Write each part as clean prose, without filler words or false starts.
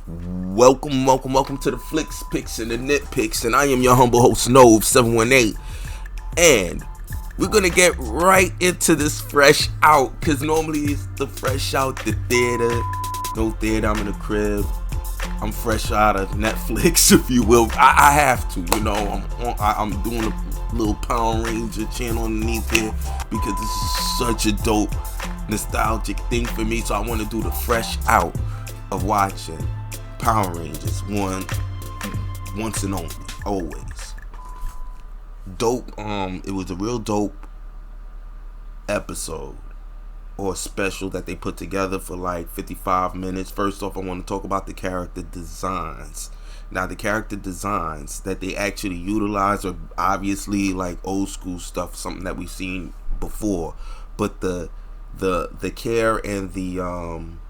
Welcome to the Flicks, Picks, and the Nitpicks, and I am your humble host, Nove718, and we're gonna get right into this fresh out, cause normally it's the fresh out the theater, no theater, I'm in the crib, I'm fresh out of Netflix, if you will. I have to, I'm doing a little Power Ranger channel underneath here, because this is such a dope, nostalgic thing for me, so I want to do the fresh out of watching Power Rangers once and only, always. Dope. It was a real dope episode or special that they put together for like 55 minutes. First off, I want to talk about the character designs. Now, the character designs that they actually utilize are obviously like old school stuff, something that we've seen before, but the care and the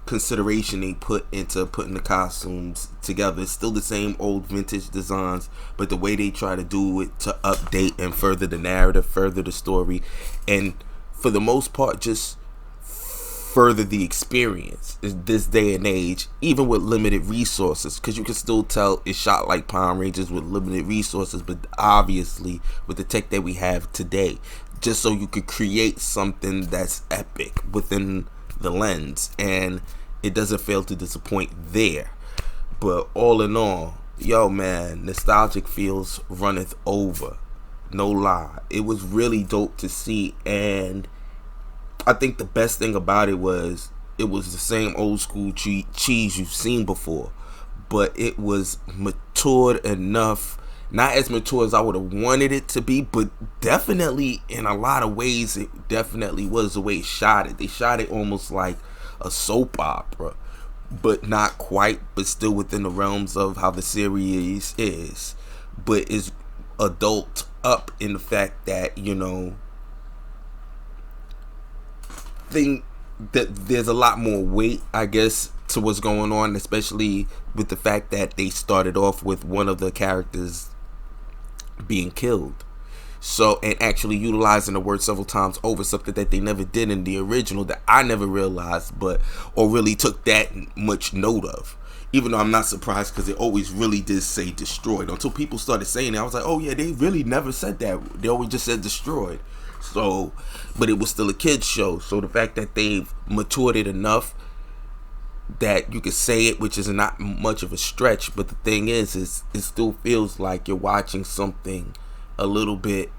consideration they put into putting the costumes together. It's still the same old vintage designs, but the way they try to do it to update and further the narrative, further the story, and for the most part just further the experience in this day and age, even with limited resources, because you can still tell it's shot like Power Rangers with limited resources, but obviously with the tech that we have today, just so you could create something that's epic within the lens, and it doesn't fail to disappoint there. But all in all, yo man, nostalgic feels runneth over, no lie. It was really dope to see, and I think the best thing about it was the same old school cheese you've seen before, but it was matured enough. Not as mature as I would have wanted it to be, but definitely in a lot of ways it definitely was the way it shot it. They shot it almost like a soap opera, but not quite, but still within the realms of how the series is. But it's adult up in the fact that, think that there's a lot more weight, I guess, to what's going on, especially with the fact that they started off with one of the characters being killed, so, and actually utilizing the word several times over, something that they never did in the original, that I never realized, but or really took that much note of, even though I'm not surprised, because it always really did say destroyed until people started saying it. I was like, oh yeah, they really never said that, they always just said destroyed. So, but it was still a kids show, so the fact that they've matured it enough that you could say it, which is not much of a stretch, but the thing is it still feels like you're watching something a little bit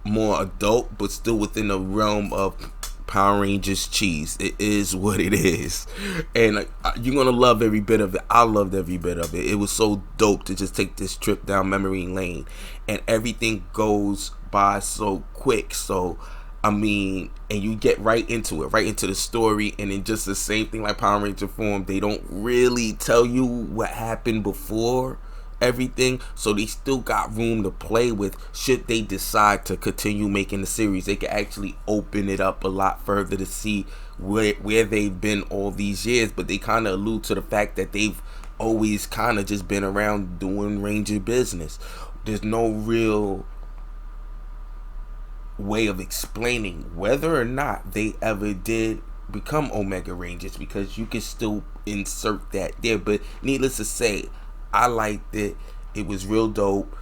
more adult, but still within the realm of Power Rangers cheese. It is what it is, and you're gonna love every bit of it. I loved every bit of it. It was so dope to just take this trip down memory lane, and everything goes by so quick. So I mean, and you get right into it, right into the story, and then just the same thing like Power Ranger form, they don't really tell you what happened before everything, so they still got room to play with. Should they decide to continue making the series, they can actually open it up a lot further to see where they've been all these years, but they kind of allude to the fact that they've always kind of just been around doing Ranger business. There's no real way of explaining whether or not they ever did become Omega Rangers, because you can still insert that there. But needless to say, I liked it. It was real dope.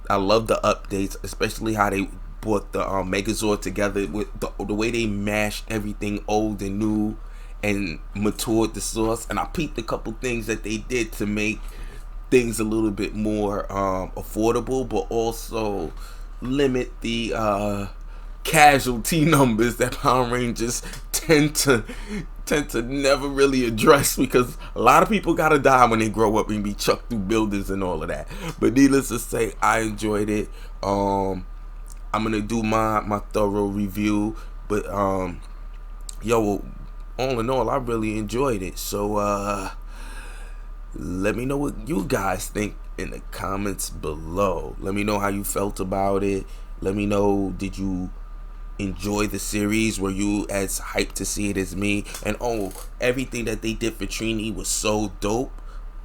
I love the updates, especially how they brought the Megazord together with the way they mashed everything old and new and matured the source. And I peeped a couple things that they did to make things a little bit more affordable, but also limit the casualty numbers that Power Rangers tend to never really address, because a lot of people gotta die when they grow up and be chucked through buildings and all of that. But needless to say, I enjoyed it. I'm gonna do my thorough review, but yo, all in all, I really enjoyed it. So let me know what you guys think in the comments below. Let me know how you felt about it. Let me know, did you enjoy the series? Were you as hyped to see it as me? And everything that they did for Trini was so dope.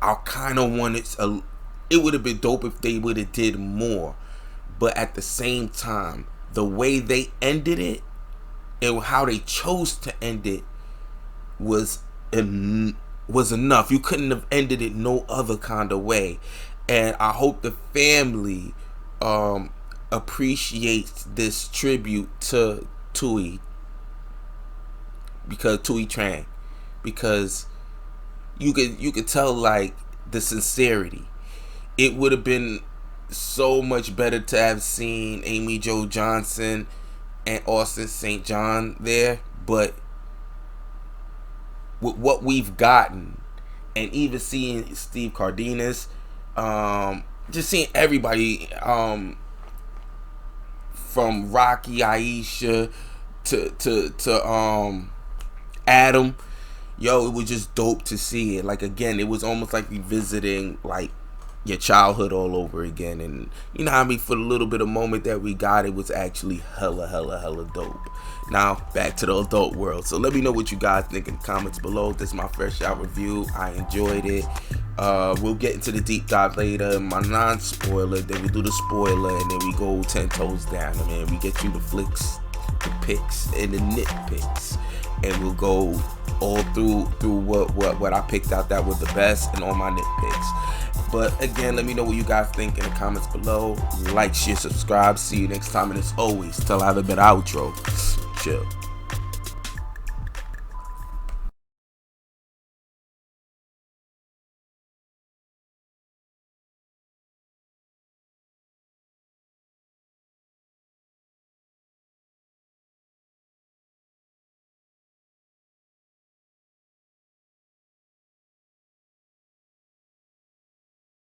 I kind of wanted it would have been dope if they would have did more, but at the same time, the way they ended it and how they chose to end it was was enough. You couldn't have ended it no other kind of way. And I hope the family appreciates this tribute to Tui, because Tui Trang, because you could tell like the sincerity. It would have been so much better to have seen Amy Jo Johnson and Austin St. John there, but with what we've gotten, and even seeing Steve Cardenas, just seeing everybody, from Rocky, Aisha to Adam, yo, it was just dope to see it. Like, again, it was almost like revisiting like your childhood all over again. And you know what I mean, for the little bit of moment that we got, it was actually hella dope. Now back to the adult world. So let me know what you guys think in the comments below. This is my first shot review. I enjoyed it. We'll get into the deep dive later, my non-spoiler, then we do the spoiler, and then we go 10 toes down. I mean, we get you the flicks, the picks, and the nitpicks, and we'll go all through what I picked out that was the best, and all my nitpicks. But again, let me know what you guys think in the comments below. Like, share, subscribe. See you next time, and as always, till I have a better outro. Chill.